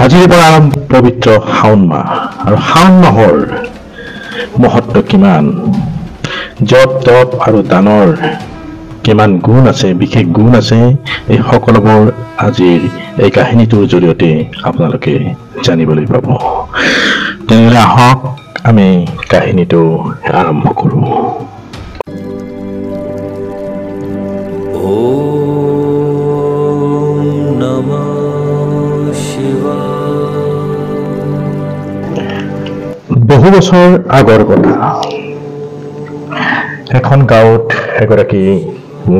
আজিৰ পৰা আৰম্ভ পবিত্ৰ শাওণ মাহ আৰু শাওণ মাহৰ মহত্ব কিমান, জপ তপ আৰু দানৰ কিমান গুণ আছে, বিশেষ গুণ আছে, এই সকলোবোৰ আজিৰ এই কাহিনীটোৰ জৰিয়তে আপোনালোকে জানিবলৈ পাব। তেনেহ'লে আহক আমি কাহিনীটো আৰম্ভ কৰোঁ। বহু বছৰ আগৰ কথা। এখন গাঁৱত এগৰাকী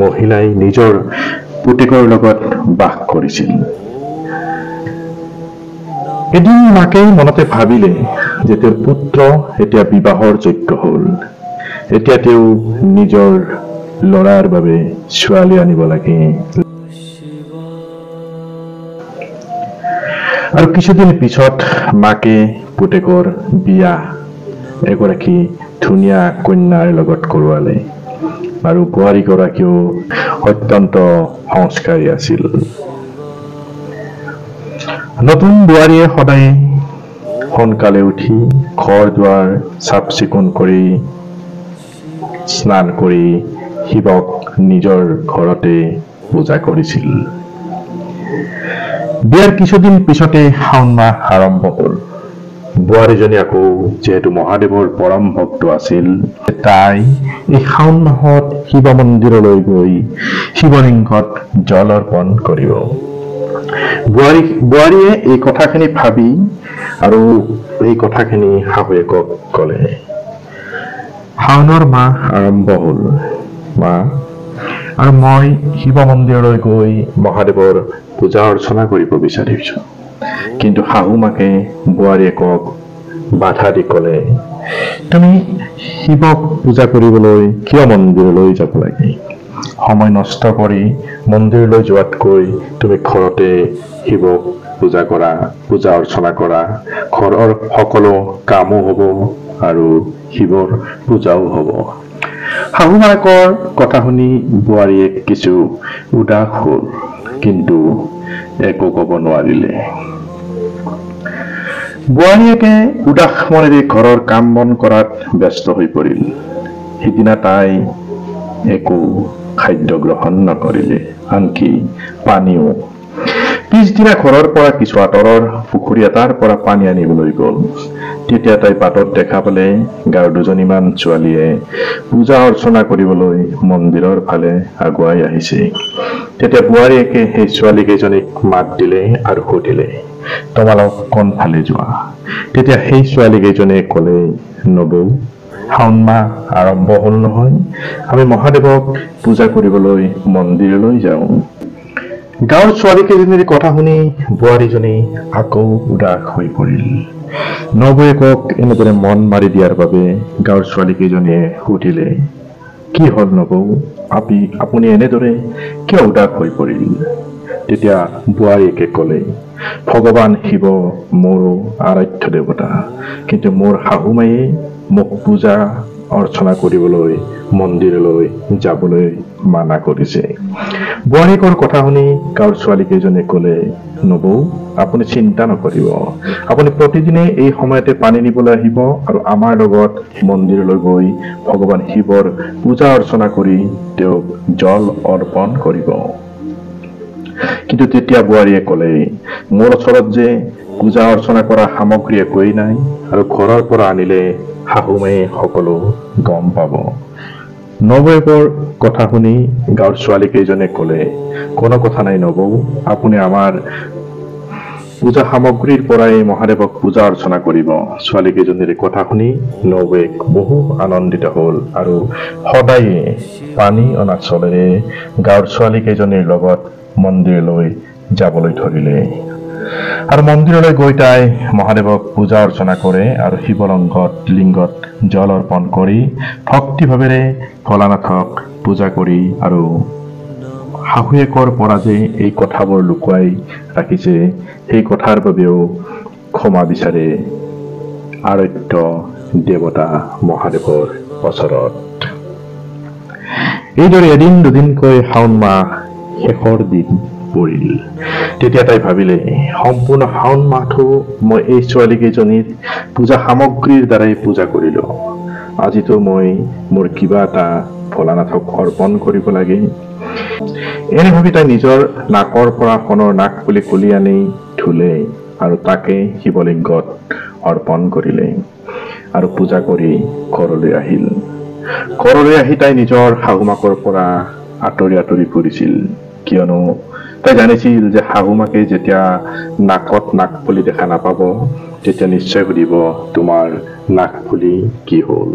মহিলাই নিজৰ পুতেকৰ লগত বাস কৰিছিল। এদিন মাকে মনতে ভাবিলে যে তেওঁৰ পুত্ৰ এতিয়া বিবাহৰ যোগ্য হ'ল, এতিয়া তেওঁ নিজৰ ল'ৰাৰ বাবে ছোৱালী আনিব লাগে। আৰু কিছুদিন পিছত মাকে পুতেকৰ বিয়া এগৰাকী ধুনীয়া কন্যাৰ লগত কৰোৱালে আৰু বোৱাৰীগৰাকীও অত্যন্ত সংস্কাৰী আছিল। নতুন বোৱাৰীয়ে সদায় সোনকালে উঠি ঘৰ দুৱাৰ চাফ চিকুণ কৰি স্নান কৰি শিৱক নিজৰ ঘৰতে পূজা কৰিছিল। বিয়াৰ কিছুদিন পিছতে শাওণ মাহ আৰম্ভ হ'ল। বোৱাৰীজনী আকৌ যিহেতু মহাদেৱৰ পৰম ভক্ত আছিল, তাই এই শাওণ মাহত শিৱ মন্দিৰলৈ গৈ শিৱলিংগত জল অৰ্পণ কৰিব। বোৱাৰীয়ে এই কথাখিনি ভাবি আৰু এই কথাখিনি শাহুৱেকক ক'লে। শাওণৰ মাহ আৰম্ভ হ'ল মা, আৰু মই শিৱ মন্দিৰলৈ গৈ মহাদেৱৰ পূজা অৰ্চনা কৰিব বিচাৰিছো। কিন্তু শাহু মাকে বোৱাৰীয়েকক বাধা দি ক'লে, তুমি শিৱক পূজা কৰিবলৈ কিয় মন্দিৰলৈ যাব লাগে? সময় নষ্ট কৰি মন্দিৰলৈ যোৱাতকৈ তুমি ঘৰতে শিৱক পূজা কৰা, পূজা অৰ্চনা কৰা, ঘৰৰ সকলো কামো হ'ব আৰু শিৱৰ পূজাও হ'ব। শাহু মাকৰ কথা শুনি বোৱাৰীয়ে কিছু উদাস হ'ল, কিন্তু একো ক'ব নোৱাৰিলে। বোৱাৰীয়েকে উদাস মনেৰে ঘৰৰ কাম বন কৰাত ব্যস্ত হৈ পৰিল। সিদিনা তাই একো খাদ্য গ্ৰহণ নকৰিলে, আনকি পানীও। পিছদিনা ঘৰৰ পৰা কিছু আঁতৰৰ পুখুৰী এটাৰ পৰা পানী আনিবলৈ গ'ল। তেতিয়া তাই বাটত দেখা পালে গাঁৱৰ দুজনীমান ছোৱালীয়ে পূজা অৰ্চনা কৰিবলৈ মন্দিৰৰ ফালে আগুৱাই আহিছে। তেতিয়া বোৱাৰীয়েকে সেই ছোৱালী কেইজনীক মাত দিলে আৰু সুধিলে, তোমালোক কোনফালে যোৱা? তেতিয়া সেই ছোৱালী কেইজনীয়ে ক'লে, নবৌ, শাওণ মাহ আৰম্ভ হ'ল নহয়, আমি মহাদেৱক পূজা কৰিবলৈ মন্দিৰলৈ যাওঁ। গাঁৱৰ ছোৱালী কেইজনীৰ কথা শুনি বোৱাৰীজনী আকৌ উদাস হৈ পৰিল। নবৌয়েকক এনেদৰে মন মাৰি দিয়াৰ বাবে গাঁৱৰ ছোৱালী কেইজনীয়ে সুধিলে, কি হ'ল নবৌ, আপুনি এনেদৰে কিয় উদাস হৈ পৰিল? তেতিয়া বোৱাৰীয়েকে ক'লে, ভগৱান শিৱ মোৰ আৰাধ্য দেৱতা, কিন্তু মোৰ শাহু মায়ে মোক পূজা অৰ্চনা কৰিবলৈ মন্দিৰলৈ যাবলৈ মানা কৰিছে। বোৱাৰীয়েকৰ কথা শুনি গাঁৱৰ ছোৱালী কেইজনে ক'লে, নবৌ, আপুনি চিন্তা নকৰিব, আপুনি প্ৰতিদিনে এই সময়তে পানী নিবলৈ আহিব আৰু আমাৰ লগত মন্দিৰলৈ গৈ ভগৱান শিৱৰ পূজা অৰ্চনা কৰি তেওঁক জল অৰ্পণ কৰিব। কিন্তু তেতিয়া বোৱাৰীয়ে ক'লে, মোৰ ওচৰত যে পূজা অৰ্চনা কৰা সামগ্ৰী একোৱেই নাই, আৰু ঘৰৰ পৰা আনিলে শাহু মায়ে সকলো গম পাব। নবৌয়েকৰ কথা শুনি গাঁৱৰ ছোৱালী কেইজনে ক'লে, কোনো কথা নাই নবৌ, আপুনি আমাৰ পূজা সামগ্ৰীৰ পৰাই মহাদেৱক পূজা অৰ্চনা কৰিব। ছোৱালী কেইজনীৰ কথা শুনি নবৌয়েক বহু আনন্দিত হ'ল আৰু সদায়ে পানী অনা চলেৰে গাঁৱৰ ছোৱালী কেইজনীৰ লগত মন্দিৰলৈ যাবলৈ ধৰিলে। আৰু মন্দিৰলৈ গৈ তাই মহাদেৱক পূজা অৰ্চনা কৰে আৰু লিংগত জল অৰ্পণ কৰি ভক্তিভাৱেৰে ভোলানাথক পূজা কৰি আৰু শাহুৱেকৰ পৰা যে এই কথাবোৰ লুকুৱাই ৰাখিছে, সেই কথাৰ বাবেও ক্ষমা বিচাৰে আৰাধ্য দেৱতা মহাদেৱৰ ওচৰত। এইদৰে এদিন দুদিনকৈ শাওণ মাহ শেষৰ দিন পৰিল। তেতিয়া তাই ভাবিলে, সম্পূৰ্ণ শাওণ মাহটো মই এই ছোৱালীকেইজনীৰ পূজা সামগ্ৰীৰ দ্বাৰাই পূজা কৰিলো। আজিতো মই মোৰ কিবা এটা ভোলানাথক অৰ্পণ কৰিব লাগে। এনে ভাবি তাই নিজৰ নাকৰ পৰা সোণৰ নাক পুলি খুলি আনি ধুলে আৰু তাকে শিৱলিংগত অৰ্পণ কৰিলে আৰু পূজা কৰি ঘৰলৈ আহিল। ঘৰলৈ আহি তাই নিজৰ শাহুমাকৰ পৰা আঁতৰি আঁতৰি ফুৰিছিল, কিয়নো তাই জানিছিল যে শাহুমাকে যেতিয়া নাকত নাকফুলি দেখা নাপাব তেতিয়া নিশ্চয় সুধিব, তোমাৰ নাকফুলি কি হ'ল?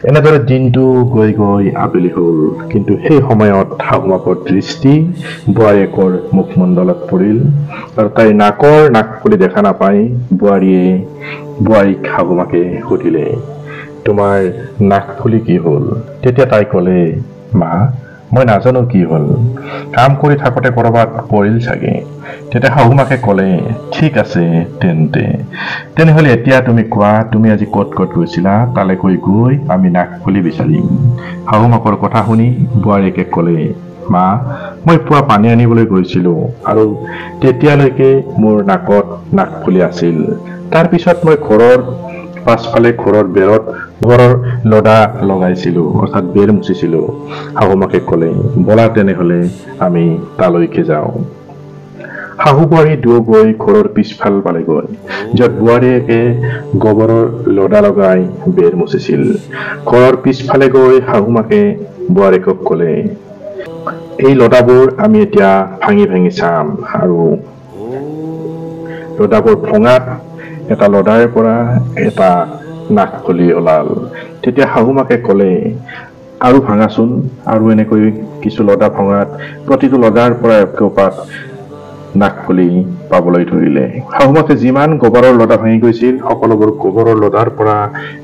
এনেদৰে দিনটো গৈ গৈ আবেলি হ'ল, কিন্তু সেই সময়ত শাহুমাকৰ দৃষ্টি বোৱাৰীয়েকৰ মুখমণ্ডলত পৰিল আৰু তাইৰ নাকৰ নাকফুলি দেখা নাপাই বোৱাৰীক শাহুমাকে সুধিলে, তোমাৰ নাকফুলি কি হ'ল? তেতিয়া তাই ক'লে, মা, মই নাজানো কি হ'ল, কাম কৰি থাকোঁতে ক'ৰবাত পৰিল চাগে। তেতিয়া শাহুমাকে ক'লে, ঠিক আছে তেনেহ'লে এতিয়া তুমি কোৱা, তুমি আজি ক'ত ক'ত গৈছিলা? তালৈকৈ গৈ আমি নাকফুলি বিচাৰিম। শাহুমাকৰ কথা শুনি বোৱাৰীয়েকে ক'লে, মা, মই পুৱা পানী আনিবলৈ গৈছিলো আৰু তেতিয়ালৈকে মোৰ নাকত নাকফুলি আছিল। তাৰপিছত মই ঘৰৰ পাছফালে ঘৰৰ বেৰত ঘৰৰ লদা লগাইছিলো, অৰ্থাৎ বেৰ মুচিছিলো। শাহুমাকে ক'লে, ব'লা তেনেহ'লে আমি তালৈকে যাওঁ। শাহু বোৱাৰী দুয়ো গৈ ঘৰৰ পিছফাল পালেগৈ, য'ত বোৱাৰীয়েকে গোবৰৰ লদা লগাই বেৰ মুচিছিল। ঘৰৰ পিছফালে গৈ শাহুমাকে বোৱাৰীয়েকক ক'লে, এই লদাবোৰ আমি এতিয়া ভাঙি ভাঙি চাম। আৰু লদাবোৰ ভঙাত এটা লদাৰ পৰা এটা নাকফুলি ওলাল। তেতিয়া শাহুমাকে ক'লে, আৰু ভাঙাচোন। আৰু এনেকৈ কিছু লদা ভঙাত প্ৰতিটো লদাৰ পৰা একপাত নাকফুলি পাবলৈ ধৰিলে। শাহুমাকে যিমান গোবৰৰ লদা ভাঙি গৈছিল, সকলোবোৰ গোবৰৰ লদাৰ পৰা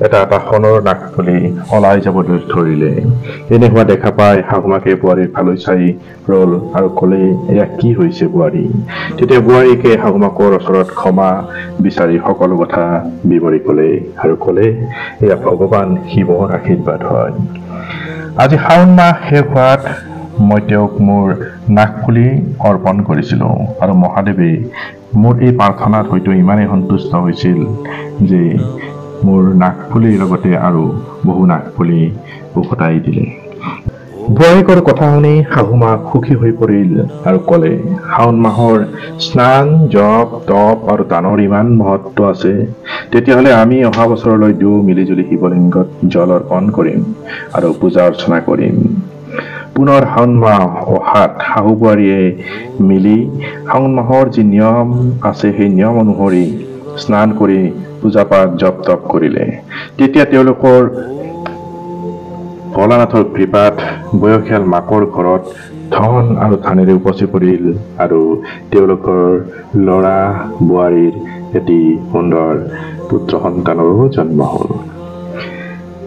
এটা এটা সোণৰ নাকফুলি ওলাই যাবলৈ ধৰিলে। এনে হোৱা দেখা পাই শাহুমাকে বোৱাৰীৰ ফালৈ চাই ৰ'ল আৰু ক'লে, এয়া কি হৈছে বোৱাৰী? তেতিয়া বোৱাৰীকে শাহুমাকৰ ওচৰত ক্ষমা বিচাৰি সকলো কথা বিৱৰি ক'লে আৰু ক'লে, এয়া ভগৱান শিৱৰ আশীৰ্বাদ হয়। আজি শাওণ মাহ শেষ হোৱাত মই তেওঁক মোৰ নাকফুলি অৰ্পণ কৰিছিলোঁ আৰু মহাদেৱে মোৰ এই প্ৰাৰ্থনাত হয়তো ইমানেই সন্তুষ্ট হৈছিল যে মোৰ নাকফুলিৰ লগতে আৰু বহু নাকফুলি উভতাই দিলে। বোৱাৰীয়েকৰ কথা শুনি শাহুমা সুখী হৈ পৰিল আৰু ক'লে, শাওণ মাহৰ স্নান, জপ, তপ আৰু দানৰ ইমান মহত্ব আছে, তেতিয়াহ'লে আমি অহা বছৰলৈ দুয়ো মিলিজুলি শিৱলিংগত জল অৰ্পণ কৰিম আৰু পূজা অৰ্চনা কৰিম। পুনৰ শাওণ মাহ অহাত শাহু বোৱাৰীয়ে মিলি শাওণ মাহৰ যি নিয়ম আছে সেই নিয়ম অনুসৰি স্নান কৰি পূজা পাঠ জপ তপ কৰিলে। তেতিয়া তেওঁলোকৰ ভোলানাথৰ কৃপাত বয়সীয়াল মাকৰ ঘৰত ধন আৰু ধানেৰে উপচি পৰিল আৰু তেওঁলোকৰ ল'ৰা বোৱাৰীৰ এটি সুন্দৰ পুত্ৰ সন্তানৰো জন্ম হ'ল।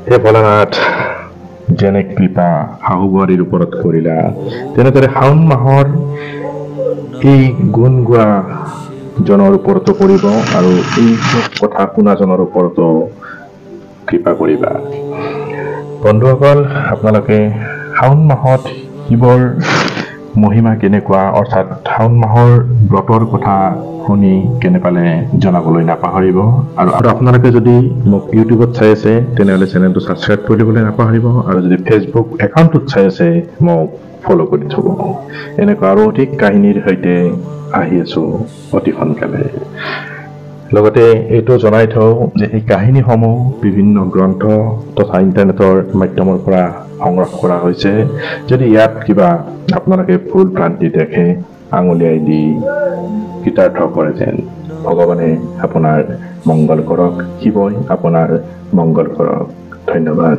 হে ভোলানাথ, যেনে কৃপা শাহু বোৱাৰীৰ ওপৰত কৰিলা, তেনেদৰে শাওণ মাহৰ এই গুণ গোৱা জনৰ ওপৰতো কৰিব আৰু এই কথা শুনাজনৰ ওপৰতো কৃপা কৰিবা। বন্ধুসকল, আপোনালোকে শাওণ মাহত শিৱৰ মহিমা কেনেকুৱা, অৰ্থাৎ শাওণ মাহৰ ব্ৰতৰ কথা শুনি কেনে পালে জনাবলৈ নাপাহৰিব। আৰু আপোনালোকে যদি মোক ইউটিউবত চাই আছে তেনেহ'লে চেনেলটো ছাবস্ক্ৰাইব কৰি দিবলৈ নাপাহৰিব, আৰু যদি ফেচবুক একাউণ্টত চাই আছে মোক ফ'ল' কৰি থ'ব। এনেকুৱা আৰু অধিক কাহিনীৰ সৈতে আহি আছোঁ অতি সোনকালে। লগতে এইটো জনাই থওঁ যে এই কাহিনীসমূহ বিভিন্ন গ্ৰন্থ তথা ইণ্টাৰনেটৰ মাধ্যমৰ পৰা সংগ্ৰহ কৰা হৈছে। যদি ইয়াত কিবা আপোনালোকে ভুল ভ্ৰান্তি দেখে, আঙুলিয়াই দি কৃতাৰ্থ কৰে যেন। ভগৱানে আপোনাৰ মংগল কৰক, শিৱই আপোনাৰ মংগল কৰক। ধন্যবাদ।